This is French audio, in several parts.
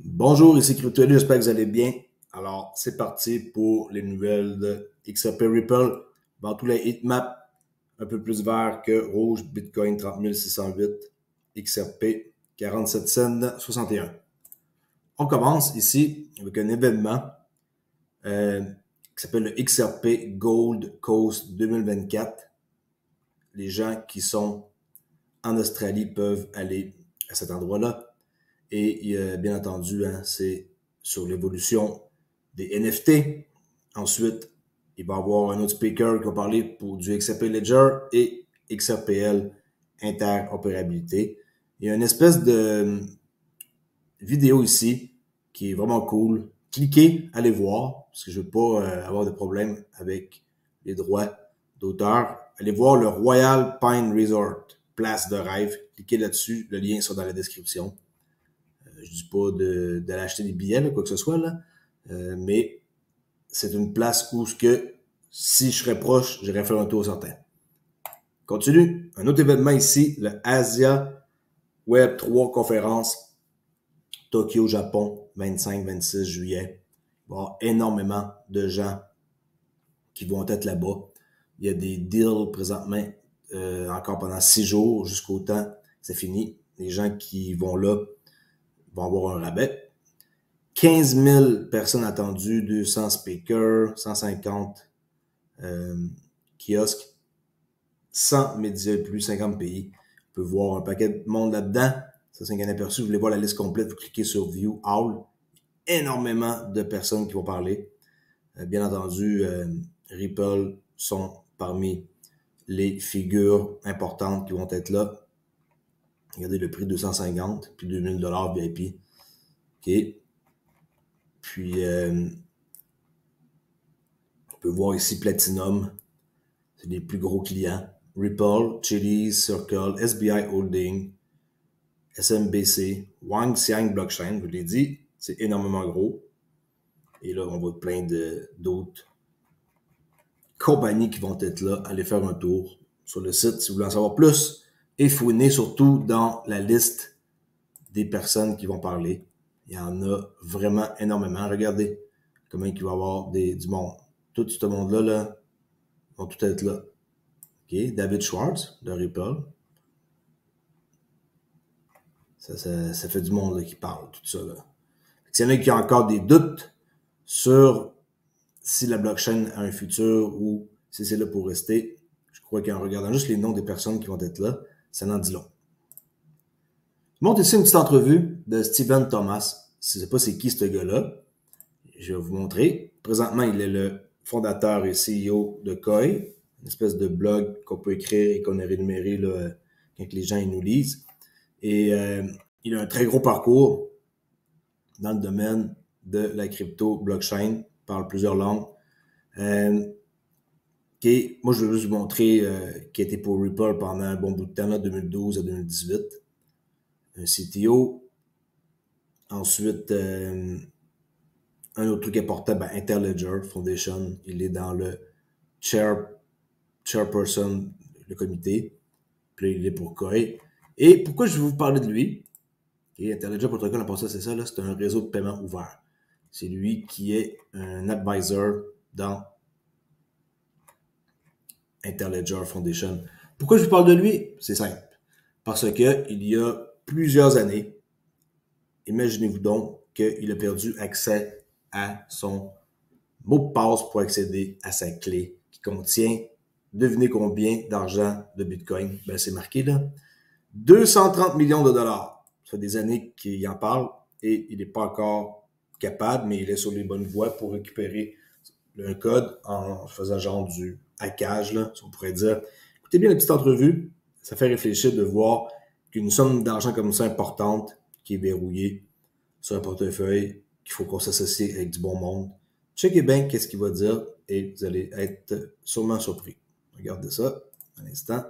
Bonjour, ici CryptoLu, j'espère que vous allez bien. Alors, c'est parti pour les nouvelles de XRP Ripple. Dans tous les heatmaps, un peu plus vert que rouge, Bitcoin 30 608, XRP 47 cents 61. On commence ici avec un événement qui s'appelle le XRP Gold Coast 2024. Les gens qui sont en Australie peuvent aller à cet endroit-là. Et bien entendu, hein, c'est sur l'évolution des NFT. Ensuite, il va y avoir un autre speaker qui va parler pour du XRP Ledger et XRPL interopérabilité. Il y a une espèce de vidéo ici qui est vraiment cool. Cliquez, allez voir, parce que je ne veux pas avoir de problème avec les droits d'auteur. Allez voir le Royal Pine Resort, place de rêve. Cliquez là-dessus, le lien sera dans la description. Je dis pas d'aller acheter des billets, là, quoi que ce soit, là. Mais c'est une place où ce que, si je serais proche, j'irais faire un tour certain. Continue. Un autre événement ici, le Asia Web 3 conférence, Tokyo, Japon, 25-26 juillet. Il va y avoir énormément de gens qui vont être là-bas. Il y a des deals présentement, encore pendant 6 jours, jusqu'au temps, c'est fini. Les gens qui vont là vont avoir un rabais. 15 000 personnes attendues, 200 speakers, 150 kiosques, 100 médias et plus, 50 pays. On peut voir un paquet de monde là-dedans. Ça, c'est un aperçu. Vous voulez voir la liste complète, vous cliquez sur View All. Énormément de personnes qui vont parler. Bien entendu, Ripple sont parmi les figures importantes qui vont être là. Regardez le prix 250, puis 2000 $ VIP. OK. Puis, on peut voir ici Platinum. C'est les plus gros clients. Ripple, Chiliz, Circle, SBI Holding, SMBC, Wang Xiang Blockchain, je vous l'ai dit, c'est énormément gros. Et là, on voit plein d'autres compagnies qui vont être là. Allez faire un tour sur le site si vous voulez en savoir plus. Et fouinez surtout dans la liste des personnes qui vont parler. Il y en a vraiment énormément. Regardez comment il va y avoir du monde. Tout ce monde-là, là, vont tout être là. OK, David Schwartz de Ripple. Ça fait du monde là, qui parle, tout ça. Là. S'il y en a qui ont encore des doutes sur si la blockchain a un futur ou si c'est là pour rester, je crois qu'en regardant juste les noms des personnes qui vont être là, ça n'en dit long. Je montre ici une petite entrevue de Stephen Thomas. Je ne sais pas c'est qui ce gars-là. Je vais vous montrer. Présentement, il est le fondateur et CEO de Koi, une espèce de blog qu'on peut écrire et qu'on a rémunéré là, quand les gens ils nous lisent. Et il a un très gros parcours dans le domaine de la crypto blockchain, parle plusieurs langues. Okay. Moi, je vais juste vous montrer qu'il était pour Ripple pendant un bon bout de temps, là, 2012 à 2018. Un CTO. Ensuite, un autre truc important, ben, Interledger Foundation. Il est dans le chairperson, le comité. Puis là, il est pour Koi. Et pourquoi je vais vous parler de lui? Okay, Interledger Protocol, en passant, c'est ça, là, c'est un réseau de paiement ouvert. C'est lui qui est un advisor dans Interledger Foundation. Pourquoi je vous parle de lui? C'est simple. Parce que il y a plusieurs années, imaginez-vous donc qu'il a perdu accès à son mot de passe pour accéder à sa clé qui contient, devinez combien d'argent de Bitcoin? Ben, c'est marqué là. 230 millions de dollars. Ça fait des années qu'il en parle et il n'est pas encore capable, mais il est sur les bonnes voies pour récupérer un code en faisant genre du hackage, là, si on pourrait dire. Écoutez bien la petite entrevue, ça fait réfléchir de voir qu'une somme d'argent comme ça importante qui est verrouillée sur un portefeuille, qu'il faut qu'on s'associe avec du bon monde. Checkez bien qu'est-ce qu'il va dire et vous allez être sûrement surpris. Regardez ça un instant.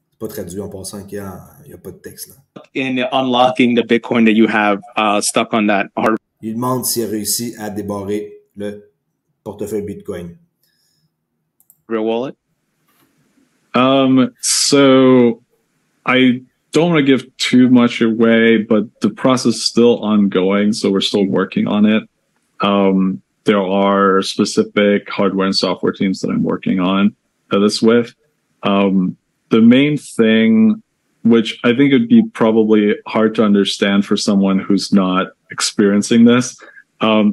C'est pas traduit en passant qu'il n'y a pas de texte là. In unlocking the Bitcoin that you have stuck on that. Il demande s'il a réussi à débarrer le portefeuille Bitcoin. Real wallet? So I don't want to give too much away, but the process is still ongoing, so we're still working on it. There are specific hardware and software teams that I'm working on this with. The main thing, which I think would be probably hard to understand for someone who's not experiencing this,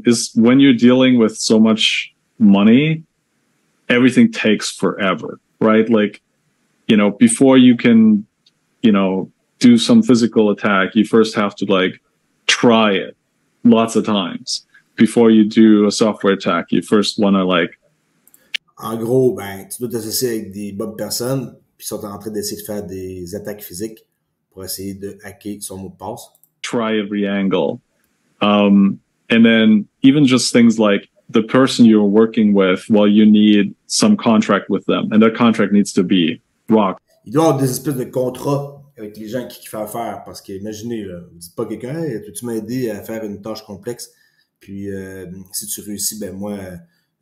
is when you're dealing with so much money, everything takes forever, right? Like, you know, before you can, you know, do some physical attack, you first have to like try it lots of times. Before you do a software attack, you first want to like. En gros, ben, tu dois t'associer avec des bonnes personnes qui sont en train d'essayer de faire des attaques physiques pour essayer de hacker son mot de passe. Try every angle. And then even just things like the person you're working with, well, you need some contract with them, and that contract needs to be rock. Il doit y avoir des espèces de contrats avec les gens qui font affaire, parce que imaginez, là, vous dites pas à quelqu'un, hey, peux-tu m'aider à faire une tâche complexe? Puis si tu réussis, ben moi,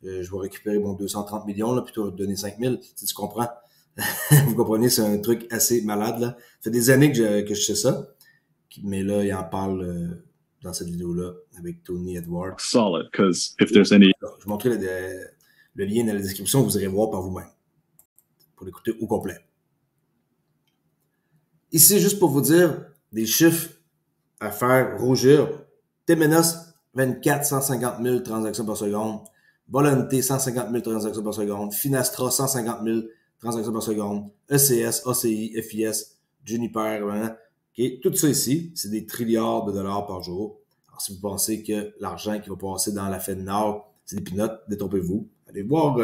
je vais récupérer mon 230 millions, là, puis tu vas te donner 5000. Tu comprends? Vous comprenez, c'est un truc assez malade, là. Ça fait des années que je sais ça. Mais là, il en parle dans cette vidéo-là avec Tony Edward. Solid, because if there's any. Je vais montrer le lien dans la description, vous irez voir par vous-même. Pour l'écouter au complet. Ici, juste pour vous dire des chiffres à faire rougir. Temenos, 150 000 transactions par seconde. Volonté, 150 000 transactions par seconde. Finastra, 150 000 transactions par seconde. ECS, ACI, FIS, Juniper, okay. Tout ça ici, c'est des trilliards de dollars par jour. Alors, si vous pensez que l'argent qui va passer dans la Fed Nord, c'est des pinottes, détrompez-vous. Allez voir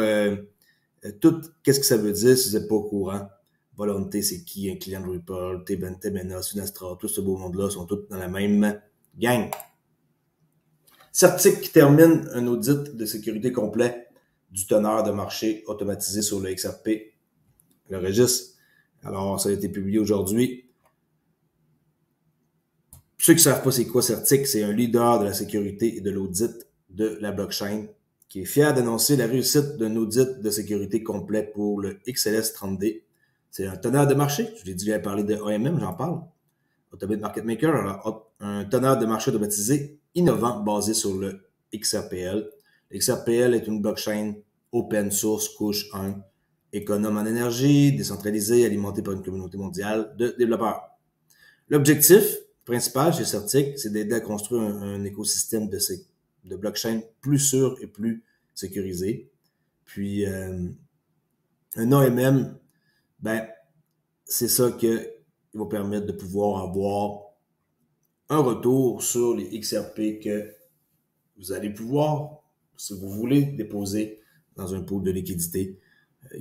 tout, qu'est-ce que ça veut dire si vous n'êtes pas au courant. Volonté, c'est qui? Un client de Ripple, Temenos, Finastra, tout ce beau monde-là sont tous dans la même gang. Certic qui termine un audit de sécurité complet du teneur de marché automatisé sur le XRP, le registre. Alors, ça a été publié aujourd'hui. Ceux qui ne savent pas c'est quoi Certic, c'est un leader de la sécurité et de l'audit de la blockchain qui est fier d'annoncer la réussite d'un audit de sécurité complet pour le XLS30D. C'est un teneur de marché. Je l'ai dit, j'avais parlé de AMM, j'en parle. Automate Market Maker, alors, un teneur de marché automatisé innovant basé sur le XRPL. Le XRPL est une blockchain open source couche 1, économe en énergie, décentralisée, alimentée par une communauté mondiale de développeurs. L'objectif principal chez Certic, c'est d'aider à construire un écosystème de blockchain plus sûr et plus sécurisé. Puis, un AMM, ben, c'est ça qui va permettre de pouvoir avoir un retour sur les XRP que vous allez pouvoir, si vous voulez, déposer dans un pool de liquidité.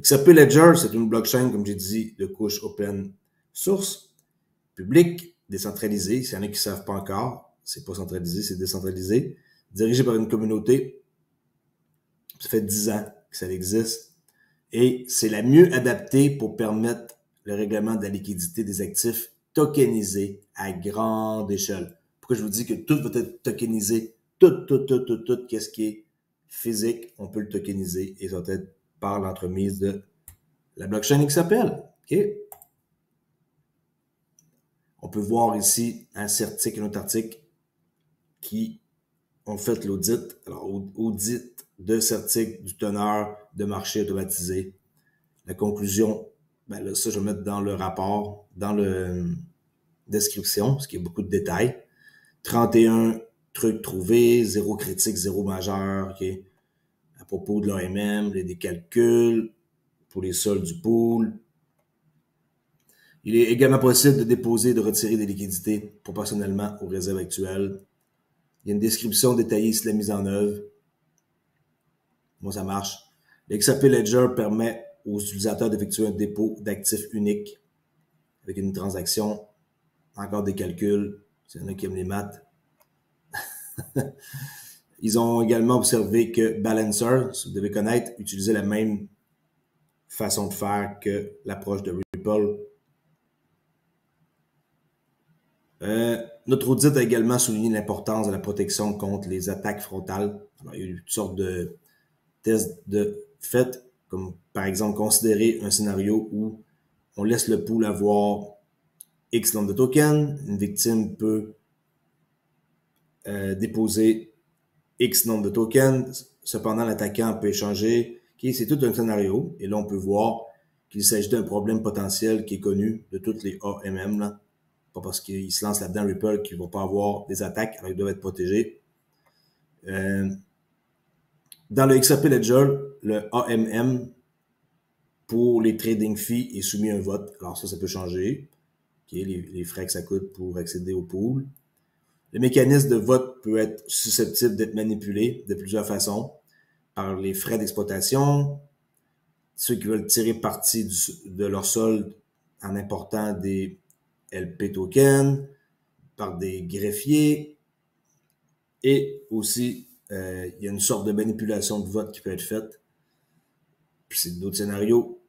XRP Ledger, c'est une blockchain, comme j'ai dit, de couche open source, publique, décentralisée. S'il y en a qui ne savent pas encore, c'est pas centralisé, c'est décentralisé. Dirigé par une communauté. Ça fait 10 ans que ça existe. Et c'est la mieux adaptée pour permettre le règlement de la liquidité des actifs tokenisés à grande échelle. Pourquoi je vous dis que tout va être tokenisé? Tout, qu'est-ce qui est physique, on peut le tokeniser et ça va être par l'entremise de la blockchain XRPL. OK? On peut voir ici un Certic et un autre article qui ont fait l'audit. Alors, audit de Certic du teneur de marché automatisé. La conclusion, ben là, ça, je vais mettre dans le rapport, dans le description, parce qu'il y a beaucoup de détails. 31 trucs trouvés, 0 critique, 0 majeur, OK? À propos de l'AMM, des calculs pour les soldes du pool. Il est également possible de déposer et de retirer des liquidités proportionnellement aux réserves actuelles. Il y a une description détaillée sur la mise en œuvre. Comment ça marche? Le XRP Ledger permet aux utilisateurs d'effectuer un dépôt d'actifs unique avec une transaction, encore des calculs, s'il y en a qui aiment les maths. Ils ont également observé que Balancer, si vous devez connaître, utilisait la même façon de faire que l'approche de Ripple. Notre audit a également souligné l'importance de la protection contre les attaques frontales. Alors, il y a eu toutes sortes de tests de fait, comme par exemple considérer un scénario où on laisse le pool avoir X nombre de tokens. Une victime peut déposer X nombre de tokens. Cependant, l'attaquant peut échanger. Okay, c'est tout un scénario. Et là, on peut voir qu'il s'agit d'un problème potentiel qui est connu de toutes les AMM. Là. Pas parce qu'ils se lancent là-dedans, Ripple, qu'ils ne vont pas avoir des attaques, alors ils doivent être protégés. Dans le XRP Ledger, le AMM pour les trading fees est soumis à un vote. Alors ça peut changer. Okay, les frais que ça coûte pour accéder au pool. Le mécanisme de vote peut être susceptible d'être manipulé de plusieurs façons. Par les frais d'exploitation, ceux qui veulent tirer parti de leur solde en important des LP tokens, par des greffiers, et aussi il y a une sorte de manipulation de vote qui peut être faite. Puis c'est d'autres scénarios,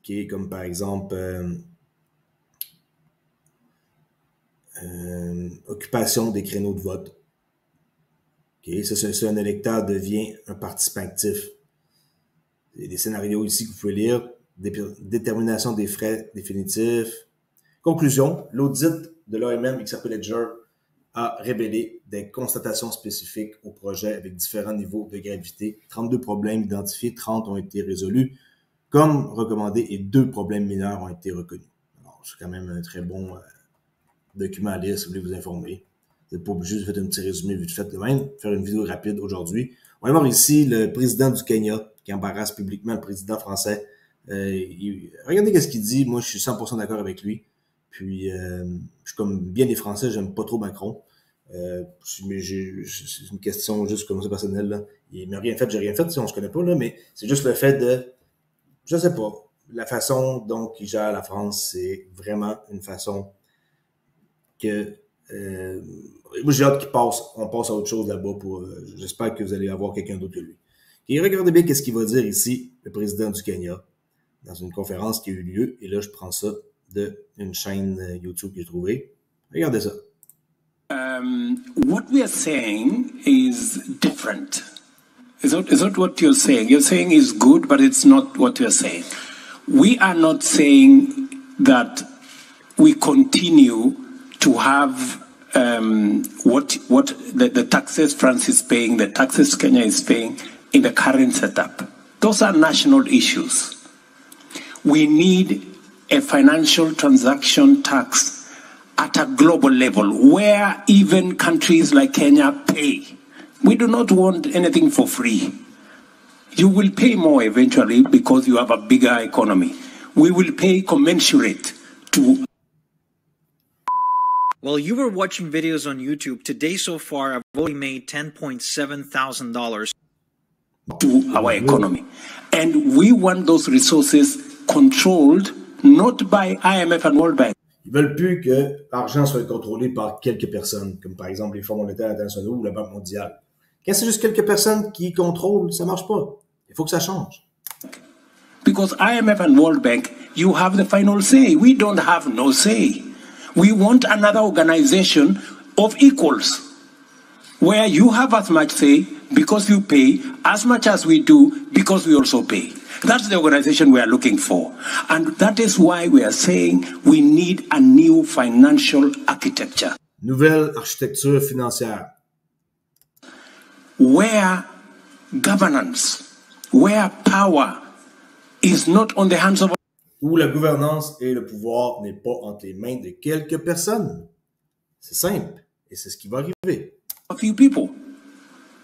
qui est comme par exemple occupation des créneaux de vote. Okay, ça, un électeur devient un participant actif. Il y a des scénarios ici que vous pouvez lire. Détermination des frais définitifs. Conclusion, l'audit de l'AMM XRP Ledger a révélé des constatations spécifiques au projet avec différents niveaux de gravité. 32 problèmes identifiés, 30 ont été résolus comme recommandé et 2 problèmes mineurs ont été reconnus. Alors, c'est quand même un très bon document à lire si vous voulez vous informer. Vous n'êtes pas obligé de faire un petit résumé vite fait de même, faire une vidéo rapide aujourd'hui. On va voir ici le président du Kenya qui embarrasse publiquement le président français. Regardez qu'est-ce qu'il dit. Moi, je suis 100% d'accord avec lui. Puis, je suis comme bien des Français, j'aime pas trop Macron. Mais c'est une question juste comme ça personnelle. Là. Il m'a rien fait, j'ai rien fait, si on se connaît pas, là, mais c'est juste le fait de, je sais pas, la façon dont il gère la France, c'est vraiment une façon que moi j'ai hâte qu'on passe à autre chose là-bas pour j'espère que vous allez avoir quelqu'un d'autre que lui. Et regardez bien qu'est-ce qu'il va dire ici, le président du Kenya, dans une conférence qui a eu lieu, et là je prends ça d'une chaîne YouTube que j'ai trouvée. Regardez ça. What we are saying is different. Is that what you're saying? You're saying is good, but it's not what you're saying. We are not saying that we continue to have what the taxes France is paying, the taxes Kenya is paying in the current setup. Those are national issues. We need a financial transaction tax at a global level where even countries like Kenya pay. We do not want anything for free. You will pay more eventually because you have a bigger economy. We will pay commensurate to. While you were watching videos on YouTube, today so far I've only made $10,700 to our economy. And we want those resources controlled not by IMF and World Bank. Ils veulent plus que l'argent soit contrôlé par quelques personnes, comme par exemple les Fonds monétaires internationaux ou la Banque mondiale. Quand c'est juste quelques personnes qui contrôlent, ça marche pas. Il faut que ça change. Because IMF and World Bank, you have the final say. We don't have no say. We want another organization of equals, where you have as much say because you pay, as much as we do because we also pay. That's the organization we are looking for. And that is why we are saying we need a new financial architecture. Nouvelle architecture financière. Where governance, where power is not on the hands of... Où la gouvernance et le pouvoir n'est pas entre les mains de quelques personnes. C'est simple. Et c'est ce qui va arriver. A few people.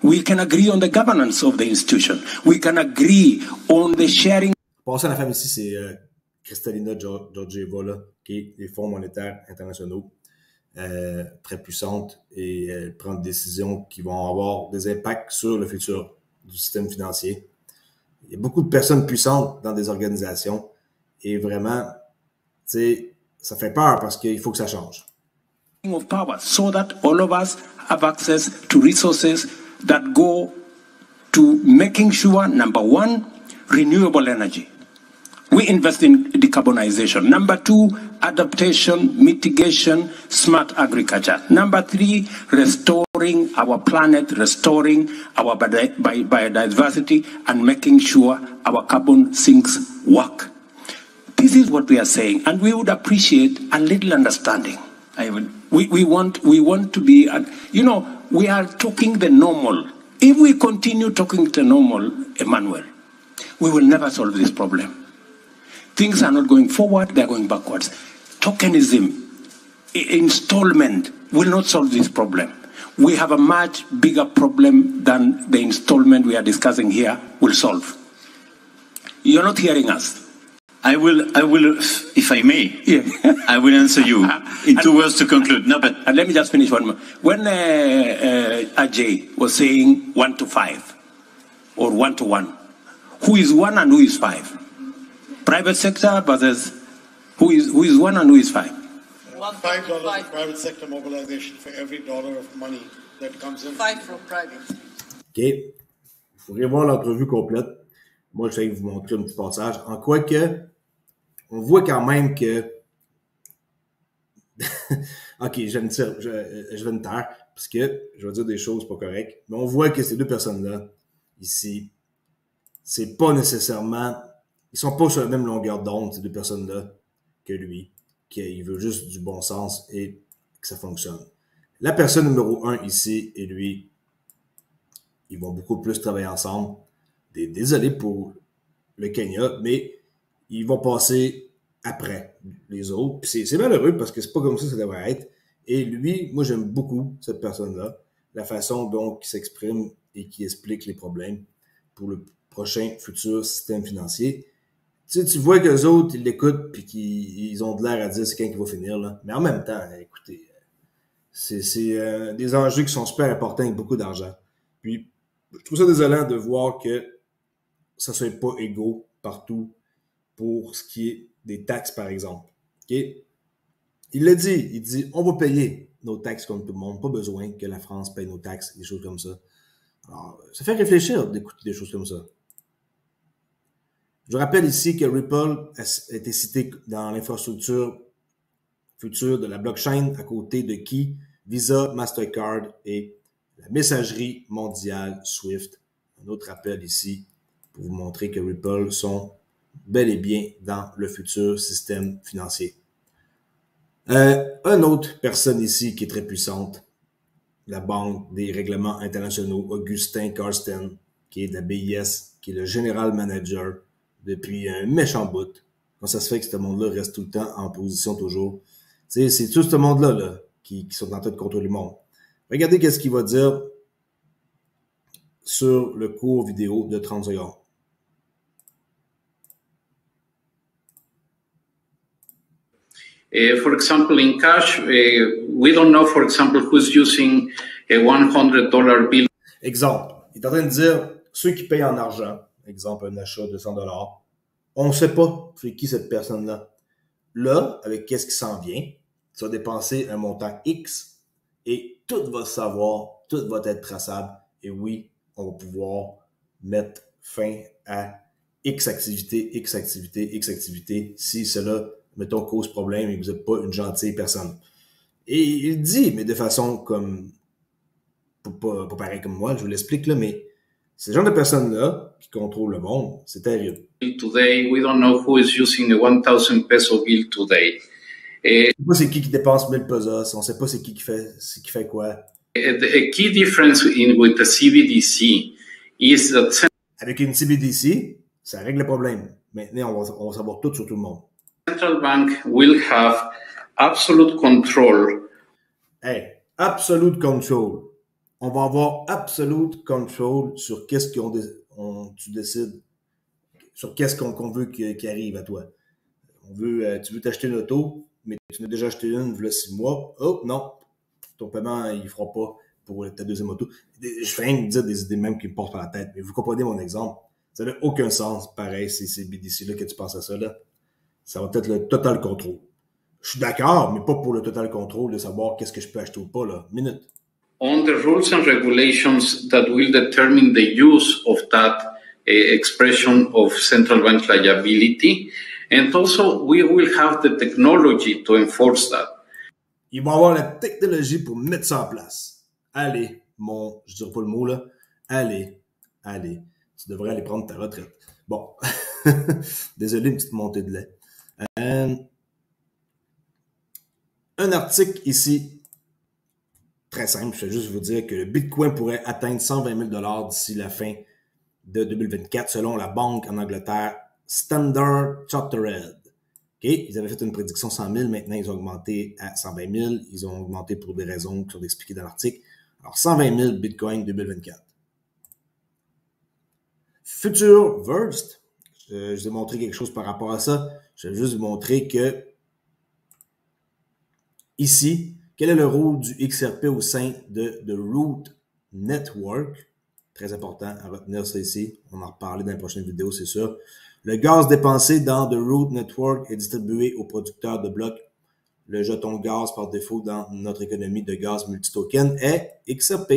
We can agree on the governance of the institution. We can agree on the sharing. Passons à la femme ici, c'est Kristalina Georgieva, là, qui est des fonds monétaires internationaux, très puissante, et elle prend des décisions qui vont avoir des impacts sur le futur du système financier. Il y a beaucoup de personnes puissantes dans des organisations, et vraiment, tu sais, ça fait peur parce qu'il faut que ça change. Of power, so that all of us have access to resources that go to making sure, number one, renewable energy. We invest in decarbonization. Number two, adaptation, mitigation, smart agriculture. Number three, restoring our planet, restoring our biodiversity, and making sure our carbon sinks work. This is what we are saying, and we would appreciate a little understanding. We want to be, we are talking the normal. If we continue talking the normal, Emmanuel, we will never solve this problem. Things are not going forward, they are going backwards. Tokenism, installment will not solve this problem. We have a much bigger problem than the installment we are discussing here will solve. You're not hearing us. I will, if I may, Yeah. I will answer you in 2 words to conclude. No, but And let me just finish one more. When Ajay was saying 1 to 5 or 1 to 1, who is 1 and who is 5? Private sector versus who is 1 and who is 5? $5 of private sector mobilization for every dollar of money that comes in. 5 from private. OK. Il faudrait voir l'entrevue complète. Moi, je vais vous montrer un petit passage. En quoi que, on voit quand même que... OK, je vais me taire, parce que je vais dire des choses pas correctes. Mais on voit que ces deux personnes-là, ici, c'est pas nécessairement... Ils sont pas sur la même longueur d'onde, ces deux personnes-là, que lui. Qu'il veut juste du bon sens et que ça fonctionne. La personne numéro 1 ici et lui, ils vont beaucoup plus travailler ensemble. Désolé pour le Kenya, mais ils vont passer après les autres. Puis c'est malheureux parce que c'est pas comme ça devrait être. Et lui, moi j'aime beaucoup cette personne-là, la façon dont il s'exprime et qui explique les problèmes pour le prochain futur système financier. Tu vois qu'eux autres, ils l'écoutent puis qu'ils ont de l'air à dire c'est quand qu'il va finir, là. Mais en même temps, écoutez, c'est des enjeux qui sont super importants avec beaucoup d'argent. Puis, je trouve ça désolant de voir que ça soit pas égaux partout pour ce qui est des taxes, par exemple. OK? Il l'a dit, il dit, on va payer nos taxes comme tout le monde, pas besoin que la France paye nos taxes, des choses comme ça. Alors, ça fait réfléchir d'écouter des choses comme ça. Je rappelle ici que Ripple a été cité dans l'infrastructure future de la blockchain à côté de qui? Visa, Mastercard et la messagerie mondiale SWIFT. Un autre rappel ici pour vous montrer que Ripple sont bel et bien dans le futur système financier. Une autre personne ici qui est très puissante, la Banque des règlements internationaux, Augustin Carsten, qui est de la BIS, qui est le General Manager depuis un méchant bout. Quand ça se fait que ce monde-là reste tout le temps en position toujours. C'est tout ce monde-là là, qui sont en train de contrôler le monde. Regardez qu'est-ce qu'il va dire sur le court vidéo de 30 secondes. For example, in cash, we don't know, for example, who's using a $100 bill. Exemple, il est en train de dire, ceux qui payent en argent, exemple un achat de $100, on ne sait pas c'est qui cette personne-là. Là, avec qu'est-ce qui s'en vient, tu vas dépenser un montant X et tout va se savoir, tout va être traçable. Et oui, on va pouvoir mettre fin à X activité, X activité, X activité, si cela, mettons, cause problème et que vous n'êtes pas une gentille personne. Et il dit, mais de façon comme, pas pareil comme moi, je vous l'explique là, mais ces genre de personnes-là qui contrôlent le monde, c'est terrible. Today, we don't know who is using a 1,000 peso bill today. On ne sait pas c'est qui dépense 1000 pesos, on ne sait pas c'est qui fait quoi. A key difference with the CBDC is that Avec une CBDC, ça règle le problème. Maintenant, on va savoir tout sur tout le monde. central bank will have absolute control. Hey, absolute control. On va avoir absolute control sur qu'est-ce tu décides, sur qu'est-ce qu'on veut qui arrive à toi. Tu veux t'acheter une auto, mais tu n'as déjà acheté une il y a 6 mois. Oh non, ton paiement, il ne fera pas pour ta deuxième auto. Je fais rien de dire des idées même qui me portent par la tête, mais vous comprenez mon exemple. Ça n'a aucun sens, pareil, ces BDC-là que tu penses à ça, là. Ça va être le total contrôle. Je suis d'accord, mais pas pour le total contrôle de savoir qu'est-ce que je peux acheter ou pas, là. Minute. On the rules and regulations that will determine the use of that expression of central bank liability. And also, we will have the technology to enforce that. Ils vont avoir la technologie pour mettre ça en place. Allez, je dirais pas le mot, là. Allez. Tu devrais aller prendre ta retraite. Bon. Désolé, une petite montée de lait. Un article ici, très simple, je vais juste vous dire que le Bitcoin pourrait atteindre 120 000 $ d'ici la fin de 2024, selon la banque en Angleterre Standard Chartered. Okay? Ils avaient fait une prédiction 100 000, maintenant ils ont augmenté à 120 000. Ils ont augmenté pour des raisons qui sont expliquées dans l'article. Alors, 120 000 Bitcoin 2024. Futureverse, je vous ai montré quelque chose par rapport à ça. Je vais juste vous montrer que ici, quel est le rôle du XRP au sein de Root Network? Très important à retenir ça ici. On en reparler dans la prochaine vidéo, c'est sûr. Le gaz dépensé dans The Root Network est distribué aux producteurs de blocs. Le jeton gaz par défaut dans notre économie de gaz multitoken est XRP.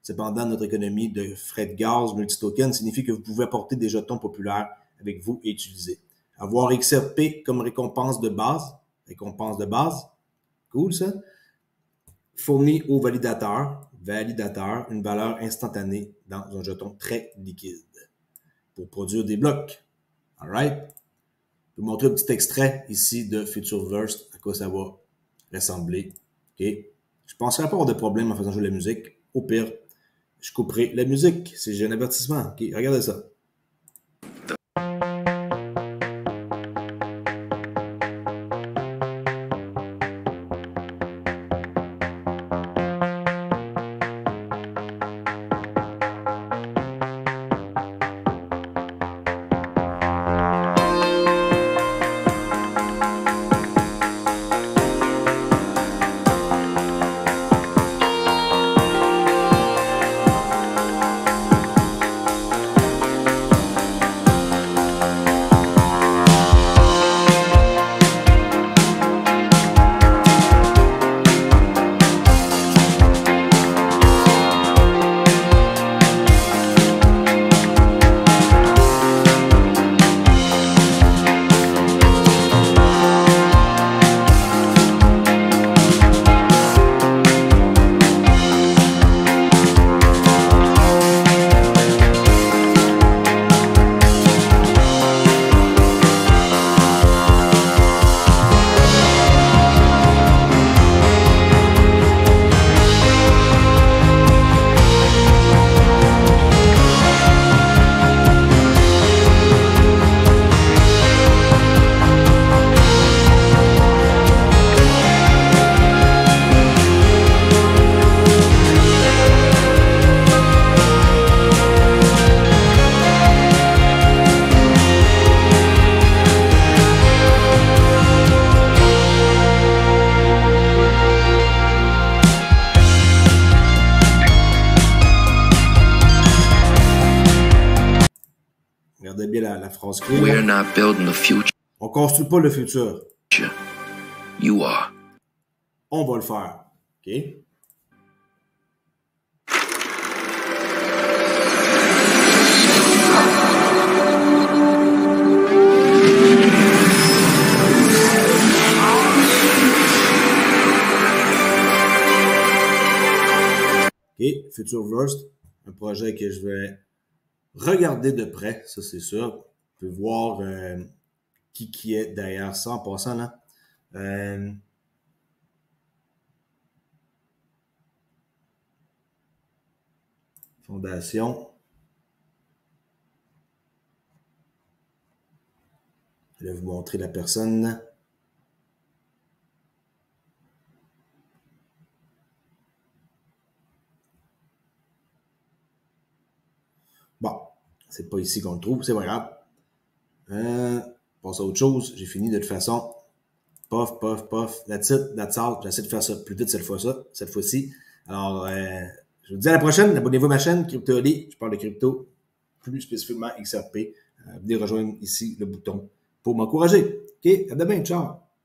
Cependant, notre économie de frais de gaz multitoken signifie que vous pouvez apporter des jetons populaires avec vous et utiliser. Avoir XRP comme récompense de base, cool ça, fournit aux validateurs, une valeur instantanée dans un jeton très liquide pour produire des blocs. Alright? Je vais vous montrer un petit extrait ici de Futureverse, à quoi ça va ressembler. OK? Je ne penserai pas avoir de problème en faisant jouer la musique. Au pire, je couperai la musique. C'est un avertissement. OK? Regardez ça. Regardez bien la phrase clé. We're not building the future. On construit pas le futur. You are. On va le faire. OK? OK, Futureverse, un projet que je vais regarder de près, ça c'est sûr. Vous pouvez voir qui est derrière ça en passant là. Fondation. Je vais vous montrer la personne. Bon, c'est pas ici qu'on le trouve, c'est pas grave. Passe à autre chose, j'ai fini de toute façon. Puff, puff, puff, that's it, that's all. J'essaie de faire ça plus vite cette fois-ci. Alors, je vous dis à la prochaine, abonnez-vous à ma chaîne CryptoD, je parle de crypto, plus spécifiquement XRP. Venez rejoindre ici le bouton pour m'encourager. OK, à demain, ciao!